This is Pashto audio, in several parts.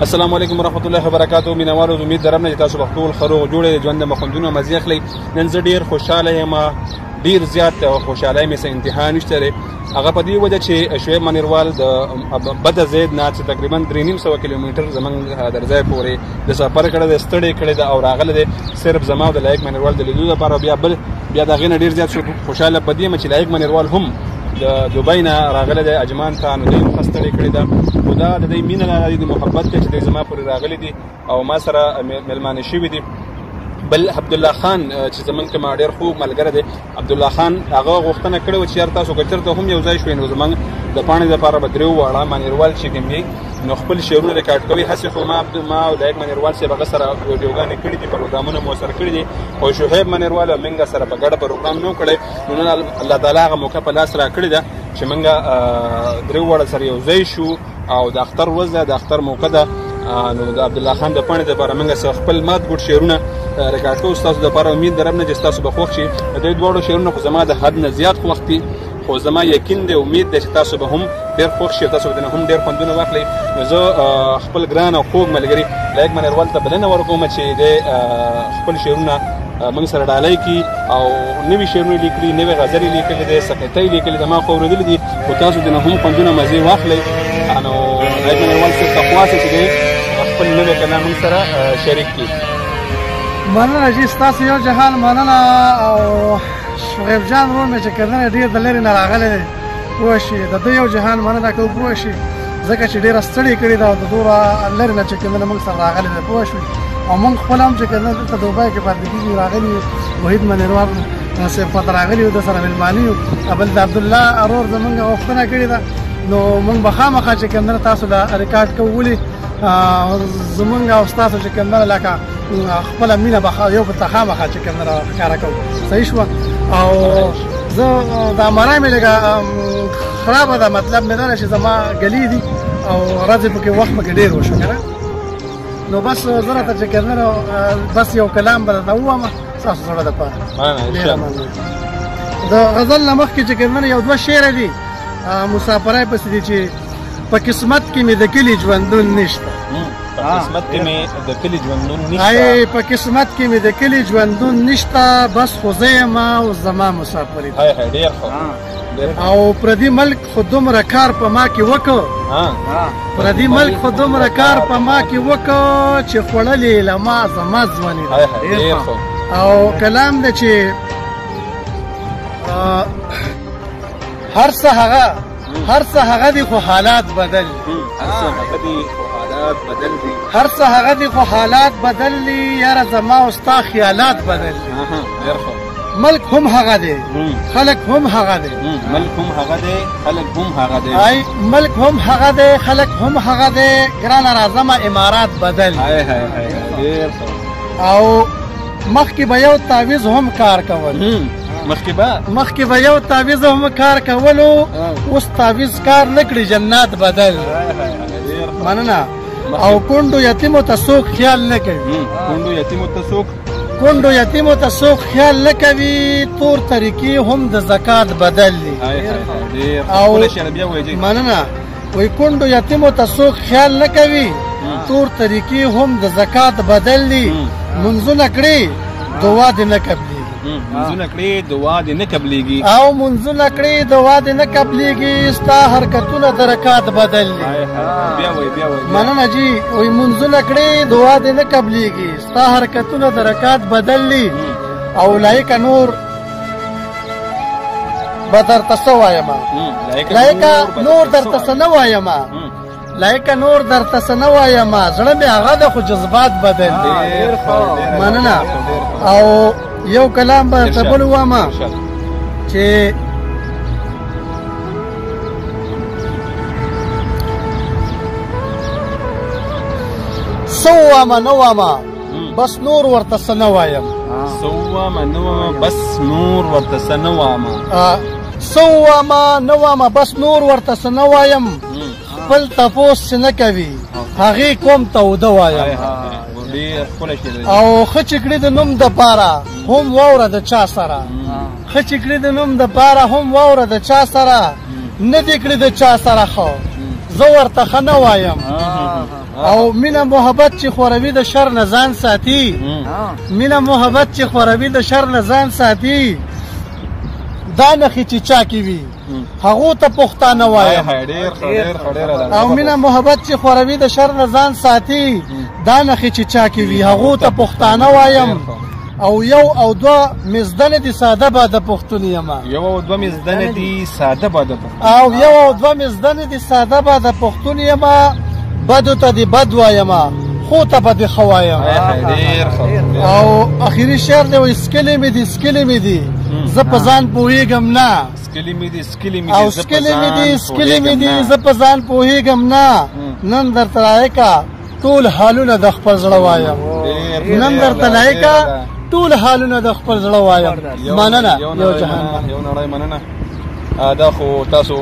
السلام علیکم ورحمۃ اللہ وبرکاتہ. مینوالو امید درم نه تاسو په ټول خروغ جوړې ژوند د مخندونو مزه اخلي. نن زه ډیر خوشاله یم، ډیر زیات خوشاله مې څه انتها نشته لري. هغه په دې وجه چې شعیب منیروال د بد زید نه چې تقریبا 350 کیلومتر زمونږ درځای پورې د سفر کړی دی، ستړی کړی دی او راغلی دی صرف زما او د لایق منیروال د لیدو لپاره. بیا د هغې نه ډېر زیات خوشحاله په دې یم چې لایق منیروال هم د دوبۍ نه راغلی دی اجمان ته، نو دی هم ښه ستړی کړی ده. خو دا د دوی مینه نه دی، د محبت دی چې دوی زما پورې راغلی دي او ما سره مېلمانه شوي دي. بل عبدالله خان چې زمونږ کوم ډېر خوږ ملګری دی، عبدالله خان هغه غوښتنه کړې وه چې یار تاسو که چېرته هم یو ځای شوئ نو زمونږ د پاڼې دپاره به درې وواړه منیروال چې کوم دی نو خپل شعرونه ریکارډ کوي. هسې خو ما او لایق منیروال صاحب هغه سره ویډیوګانې کړي دي، پروګرامونه مو سره کړي دي، خو شعیب منیروال او موږ سره په ګډه پروګرام نه و کړی. نو نن الله تعالی هغه موقع په لاس را کړې ده چې موږ درې وواړه سره یو ځای شو او د اختر ورځ ده، د اختر موقع ده. نو د عبدالله خان د پاڼې دپاره موږ خپل مات ګوټ شعرونه ریکارډ کوو. ستاسو دپاره امید درم نه چې ستاسو به خوښ شي. د دوی دواړو شعرونه خو زما د حد نه زیات خوښ دي، خو زما یقین دی امید دی چې تاسو به هم ډېر خوښ شي، تاسو به هم ډېر خوندونه واخلئ. نو زه خپل ګران او خوږ ملګري لایق منیروال ته بلنه ورکوم چې دی خپل شعرونه موږ سره ډالۍ کړي او نوي شعرونه لیکلي، نوې غزلې لیکلي دي، سقطۍ لیکلي دي، ما خو اورېدلي دي، خو تاسو د نه هم خوندونه مزې واخلئ. نو لایق منیروال صاحب ته خواست چې دی خپل نوی کلام موږ سره شریک کړي. مننه چې ستاسو یو جهان مننه. او شعیب جان ورور مې چې کردنه ډېر د لرې نه راغلی دی پوه شي، د ده یو جهان مننه کوو پوه شي، ځکه چې ډېره ستړې کړې ده او د دومره لرې نه چې کردنه موږ سره راغلی دی پوه شوي. او موږ خپل هم چې کردنه دلته دوبۍ کې پاتې کېږي راغلي یو وحید منیروال صاحب خواته راغلي یو، د سره مېلمانه یو. بل د عبدالله ورور زموږ غوښتنه کړې ده نو موږ به خامخا چې کردنه تاسو له ریکارډ کوو. ولې زمونږ او ستاسو چې کوم لکه خپله مینه به یو بل ته خامخا چې کوم ښکاره کوو. صحیح شوه. او زه دا مرای مې لږه خرابه ده، مطلب مې دا ده چې زما ګلي دي او ورځې پکې وخت پکې ډېر وشو که نه. نو بس زه راته چې کوم بس یو کلام به درته ووایم ستاسو زړه دپاره. د غزل نه مخکې چې کوم یو دوه شعره دي مسافرۍ پسې دي چې په قسمت کې مې د کلي ژوندون نشته. په قسمت کې مې د کلي ژوندون نشته. ای په قسمت کې مې د کلي ژوندون نشته، بس خو زه یم او زما مسافري. ډېر ښه. او پردي ملک خو دومره کار په ما کې وکړ، پردي ملک خو دومره کار په ما کې وکړ چې خوړلې له ما زما ځواني ده. ډېر ښه. او کلام دی چې هر څه هغه دي خو حالات بدل دي، هر څه هغه دي خو حالات بدل دي، یاره زما او ستا خیالات بدل دي. ملک هم هغه دی، خلک هم هغه دی، ملک هم هغه دی، خلک هم هغه دی. ای ملک هم هغه دی، خلک هم هغه دی، ګرانه راځمه امارات بدل دي. ډېر ښه. او مخکې به یو تعویض هم کار کول، مخکې به یو تعویض هم کار کولو، اوس تعویض کار نه کړي جنات بدل. مننه. او کونډو یتیمو ته څوک خیال نه کوي، کونډو یتیمو ته څوک خیال نه کوي، تور طریقې هم د زکات بدل دي. او مننه. وایي کونډو یتیمو ته څوک خیال نه کوي، تور طریقې هم د زکات بدل دي. منځونه کړي دعا دې نه قبلېږي، منځونه کړي دعا دې نه قبلېږي، او منځونه کړي دعا دې نه قبلېږي، ستا حرکتونه د رکات بدل دي. مننه جي. وایي منځونه کړي دعا دې نه قبلېږي، ستا حرکتونه د رکات بدل دي. او لایقه نور به درته څه وایم، لایقه نور درته څه نه وایم، لایقه نور درته څه نه وایم، زړه مې هغه ده خو جذبات بدل دي. مننه. او یو کلام به درته بل ووایم چې څه ووایم نه وایم بس نور ورته څه نه وایم، څه ووایم نه وایم بس نور ورته څه نه وایم، څه ووایم نه وایم بس نور ورته څه نه وایم، خپل تپوس چې نه کوي هغې قوم ته اوده وایم. او ښه چې کړي د نوم دپاره هم واوره د چا سره، ښه چې کړي د نوم دپاره هم واوره د چا سره، نه دې کړي د چا سره ښه زه ورته ښه نه وایم او مینه محبت چې خوروي د شر نه ځان ساتي مینه محبت چې خوروي د شر نه ځان ساتي دا نښې چې چا کې وي هغو ته پښتانه وایم او مینه محبت چې خوروي د شر نه ځان ساتي دا نښې چې چا کې وي هغو ته پښتانه وایم او یو او دوه مزدنې دي ساده به د پښتون یمه یو او دوه مزدنې دي ساده به د پښتون او یو او دوه مزدنې دي ساده به د پښتون یمه بدو ته دې بد وایمه خو ته به دې ښه وایم او اخري شعر دی وایي سکلې مې دي سکلې مې دي زه په ځان پوهېږم نه او سکلې مې دي سکلې مې دي زه په ځان پوهېږم نه نن درته لایقه ټول حالونه د خپل زړه وایم نن درته لایقه ټول حالونه د خپل زړه وایم مننه یو جهان یو نړۍ مننه دا خو تاسو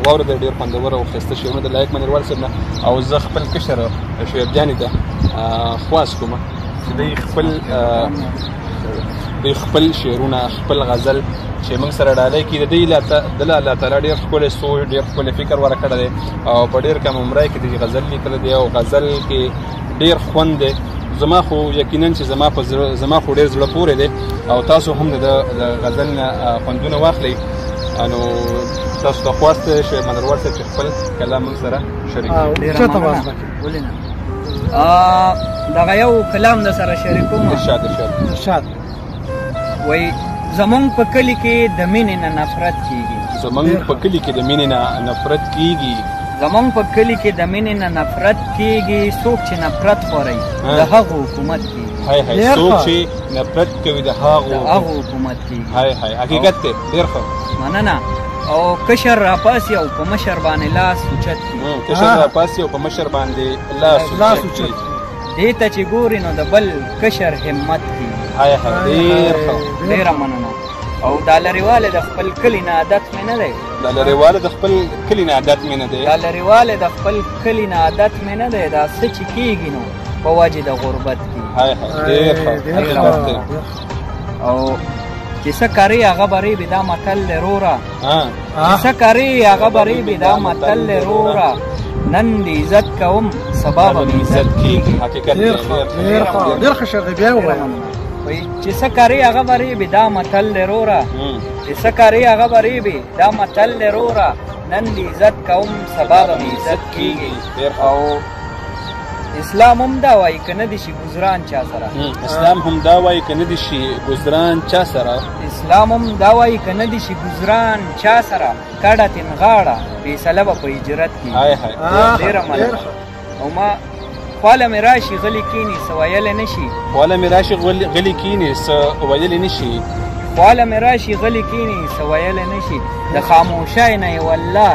واورېدئ ډېر خوندور او ښایسته شعرونه د لایق منیروال صاحب نه او زه خپل کشر شعرجانې ته خواست کوم چې دوی خپل شعرونه خپل غزل چې موږ سره ډالۍ کړي د دوی الله تعالی ډېر ښکلی سوچ ډېر ښکلی فکر ورکړی دی او په ډېر کم عمره کې د غزل لیکلی دی او غزل کې ډېر خوند دی زما خو یقینا چې زما خو ډېر زړه پورې دی او تاسو هم د غزل نه خوندونه واخلئ نو تاسو ته خواست شعر منیروال صاحب چې خپل کلام موږ سره شریک کړي دغه یو کلام در سره شریکوم ارشاد وایي زمونږ په کلي کې د مینې نه نفرت کېږي زمونږ په کلي کې د مینې نه نفرت کېږي زمونږ په کلي کې د مینې نه نفرت کېږي څوک چې نفرت خوري د هغو حکومت کېږي څوک چې نفرت کوي د هغو حکومت کېږي حقیقت دی ډېر ښه مننه او کشر راپاسي او په مشر باندې لاس اوچت کړي کشر راپاسي او په مشر باندې لاس اوچت کړي دې ته چې ګوري نو د بل کشر همت کړي ډېره مننه او دا لرېوالی د خپل کلي نه عادت مې نه دی دا لرېوالی د خپل کلي نه عادت مې نه دی دا لرېوالی د خپل کلي نه عادت مې نه دی دا څه چې کېږي نو په وجې د غربت کېږي او چې څه کرې هغه به ریبې دا متل دی روره چې څه کرې هغه به ریبې دا متل دی روره نن دې عزت کوم سبا به مې عزت کېږي ډېر ښه شعر دی بیا یې ووایم چې څه کرې هغه به ریبې دا متل دی روره چې څه کرې هغه به ریبې دا متل دی روره نن دې عزت کوم سبا به مې عزت کېږي او اسلام هم دا وایي که نه دې شي ګزران چا سره اسلام هم دا وایي که نه دې شي ګزران چا سره اسلام هم دا وایي که نه دې شي ګزران چا سره کډه تنغاړه فیصله به په هجرت کېږي ډېره مننه او ما خواله مې راشي غلي کښېني څه ویلی نه شي خواله مې راشي غلي کښېني څه ویلی نه شي خواله مې راشي غلي کښېني څه ویلی نه شي د خاموشۍ نه یې والله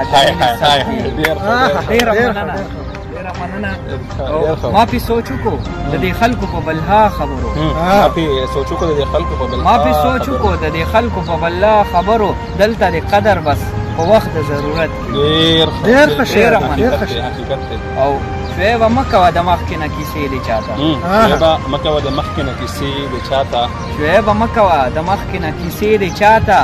ډېره مننه ما پی سوچ کو د دې خلکو په بلها خبرو ما پی سوچ کو د دې خلکو په بلها ما پی سوچ کو د دې خلکو په بلها خبرو دلته د قدر بس په وخت د ضرورت ډېر ښه شعر حقیقت او شعیبه مه کوه د مخکې نه کیسې د چاته شعیبه مه کوه د مخکې نه کیسې د چاته شعیبه مه کوه د مخکې نه کیسې د چاته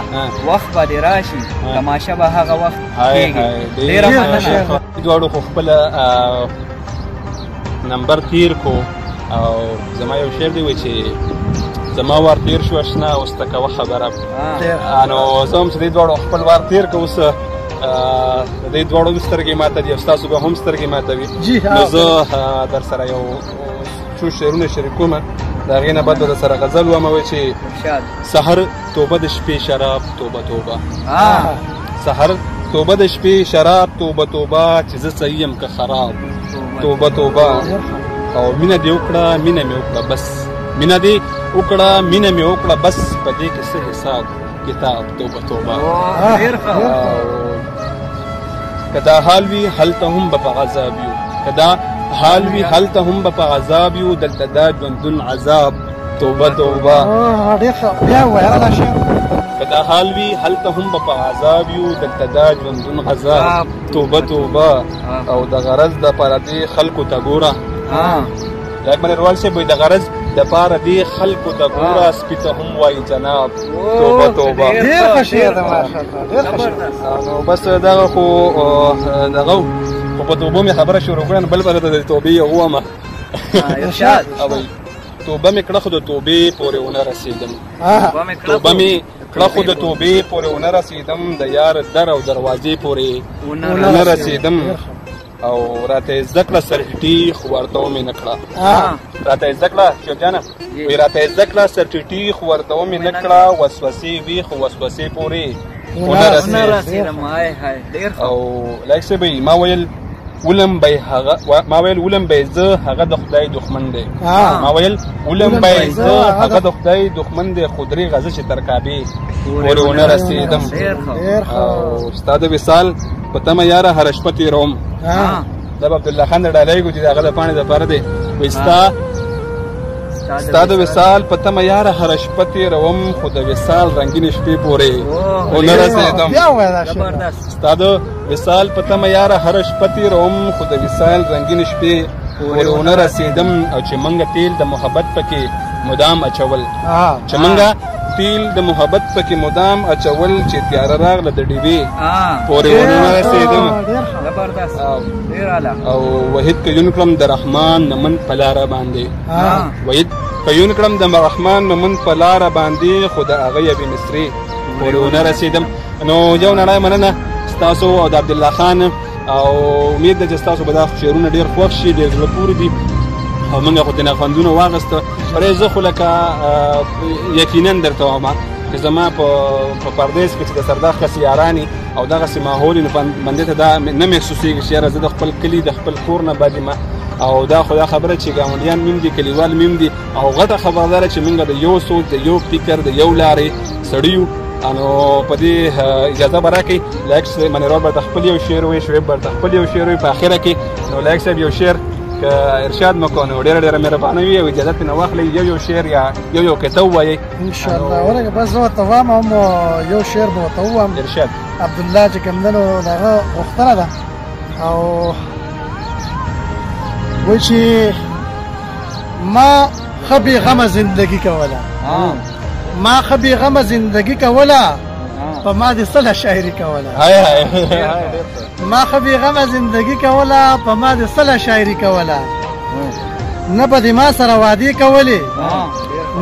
وخت به دې راشي تماشه به هغه وخت کېږي ډېره مننه دواړو خو خپله نمبر تیر کو او زما یو شعر دی وایي چې زما وار تیر شو اشنا اوس ته کوه خبره نو زه هم چې دې دواړو خپل وار تیر که اوس د دې دواړو سترګې ماته دي او ستاسو به هم سترګې ماته وي نو زه در سره یو څو شعرونه شریکوم د هغې نه بعد به در سره غزل ووایم وایي چې سحر توبه د شپې شراب توبه توبه سحر توبه د شپې شراب توبه توبه چې زه صحیح یم که خراب توبه توبه او مینه دې وکړه مینه مې وکړه بس مینه دې وکړه مینه مې وکړه بس په دې کې څه حساب کتاب توبه توبه که دا حال وي هلته هم به په عذاب یو که دا حال وي هلته هم به په عذاب یو دلته دا ژوندون عذاب توبه توبه که دا حال وي هلته هم به په عذاب یو دلته دا ژوندون عذاب توبه توبه او د غرض دپاره دې خلکو ته ګوره لایق منیروال صاحب وایي د غرض دپاره دې خلکو ته ګوره سپي ته هم وایي جناب توبه توبه ډېر ښه شعر دی ماشاءالله ډېر ښه شعر نو بس دغه خو دغه خو په توبو مې خبره شروع کړه نو بل بل د توبې یو ومه ارشاد توبه مې کړه خو د توبې پورې ونه رسېدم توبه مې کړه خو د توبې پورې ونه رسېدم د یار در او دروازې پورې ونه رسېدم او راته زده کړه سرټیټي خو ورته مې نه کړه راته زده کړه شیخ جانه وایي راته زده کړه سرټیټي خو ورته مې نه کړه وسوسې وي خو وسوسې پورې ونه رسېدم او لایک صاحب ما ویل ولم به هغه ما ویل ولم به زه هغه د خدای دښمن دی ما ویل ولم به زه هغه د خدای دښمن دی خو درې غزه چې تر کعبې پورې ونه رسېدم او ستا د وصال په تمه یاره هره شپه تېروم دا به عبدالله خان د ډالۍ چې د هغه د پاڼې دپاره دی وایي ستا د وصال په تمه یاره هره شپه تېروم خو د وصال رنګینې شپې پورې ونه رسېدم ستا د وصال په تمه یاره هره شپه تېروم خو د وصال رنګینې شپې پورې ونه رسېدم او چې موږ تیل د محبت پکې مدام اچول چې موږ تیل د محبت پکې مدام اچول چې تیاره راغله د ډیوې پورې ونه رسېدم او وحید کیون کړم د رحمان نمن په لاره باندې وحید کیون کړم د رحمان نمن په لاره باندې خو د هغه یوې مصري پورې ونه رسېدم نو یو نړۍ مننه ستاسو او د عبدالله خان او امید ده چې ستاسو به دا شعرونه ډېر خوښ شي ډېر زړه پورې دي او موږ خو ترې خوندونه واخیسته برای زه خو لکه یقینا درته وایم چې زما په پردیس کې چې د سردار کسې یارانې او دغسې ماحول نو بندې ته دا نه محسوسېږي چې یاره زه د خپل کلي د خپل کور نه بد یم او دا خو دا خبره چې ګاونډیان میم دي کلیوال میم دي او غټه خبره ده چې موږ د یو سوچ د یو فکر د یو لارې سړي یو نو په دې اجازه به راکړئ لایک منیرال به خپل یو شعر وایي شعیب به خپل یو شعر وایي په اخره کې نو لایک صاحب یو شعر که ارشاد مکو نو ډېره ډېره مهربانه وي او اجازه ترېنه واخلئ یو شعر یا یو کته ووایئ انشاءالله ورکه بس زه ورته وایم هم یو شعر به ورته ووایم ارشاد عبدالله چې کوم دی نو د هغه غوښتنه ده او وایي چې ما ښه بېغمه زندګي کوله ما ښه بېغمه زندګي کوله په ما دې صله شاعري کوله ما ښه بېغمه زندګي کوله په ما دې صله شاعري کوله نه به دې ما سره وعدې کولې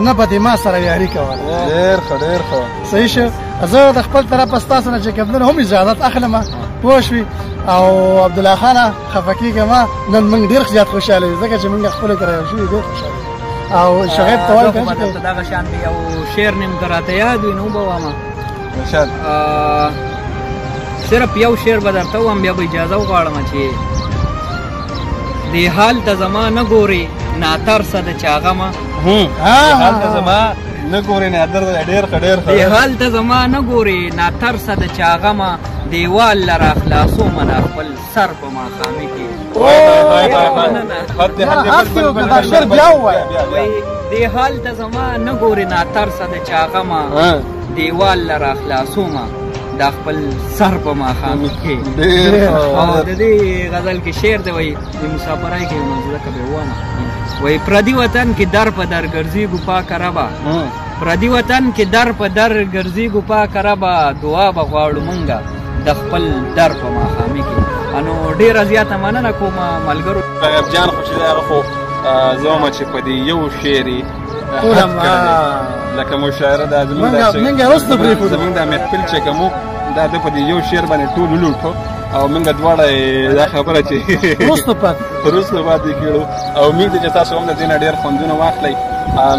نه به دې ما سره یاري کوله ډېر ښه ډېر ښه صحیح شو زه د خپل طرفه ستاسو نه چې کوم دی هم اجازت اخلم پوه شوې او عبدالله خانه خفه کېږم نن موږ ډېر زیات خوشحاله یو ځکه چې موږ خپلو کره یو شوي ډېر خوشحاله او شغیب ته وایم که دغه شان یو شعر نیم که راته یاد وي نو به ووایم ارشاد صرف یو شعر به درته ووایم بیا به اجازه وغواړم چې دې حال ته زما نه ګورې ناترسه د چا غمه حال ته زما نه ګورې نادر ډېر ښه ډېر ښه دې حال ته زما نه ګورې ناترسه د چا غمه دیوال لره خلاصومه نه خپل سر په ماښامي کې دې حال ته زما نه ګورې ناترسه د چا غمه دیوال لره خلاصومه دا خپل سر په ماښامي کې او د دې غزل کې شعر دی وایي د مسافرۍ کې منزله که به ووایم وایي پردي وطن کې در په در ګرځېږو پاکه ربه پردي وطن کې در په در ګرځېږو پاکه ربه دعا به غواړو مونږه د خپل در په ماښامي کې نو ډېره زیاته مننه کوم ملګرو غیب جان خو چې دی هغه خو زه وایم چې په دې یو شعر یې لکه مشاعره دا زموږ زموږ دا محفل چې کوم دا د په دې یو شعر باندې ټول ولوټو او موږ دواړه دا خبره چې وروسته پاتې کړو او امید دی چې تاسو هم د دې نه ډېر خوندونه واخلئ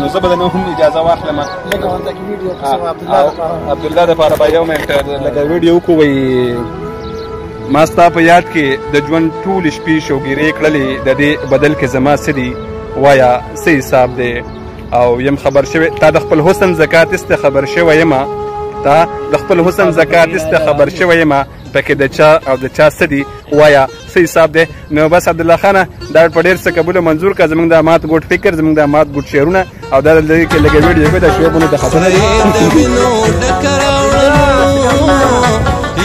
نو زه به د نو هم اجازه واخلم عبدالله دپاره به یو منټ لکه ویډیو وکړو وایي ما ستا په یاد کې د ژوند ټولې شپې شوګیرې کړلې د دې بدل کې زما څه دي وایه څه حساب دی او یم خبر شوی تا د خپل حسن زکات است خبر شوی یمه تا د خپل حسن زکات است خبر شوی یمه پکې د چا او د چا څه دي وایه څه حساب دی نو بس عبدالله خانه دا په ډېر څه قبوله منظور کړه زموږ د مات ګوټ فکر زموږ د مات ګوټ شعرونه او دا دلته کې لږه ویډیو کې د شعرونو د خبرې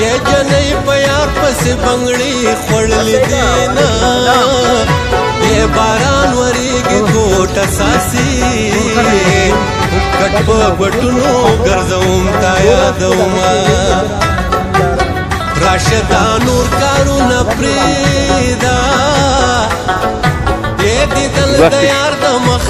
یا جنۍ په یار پسې بنګړې خوړلې دي نه یا باران ورېږي کوټه ساسي کټ په بټونو ګرځوم تا یادومه راشدا نور کارونه پرېږده دې دیدل د یار د مخ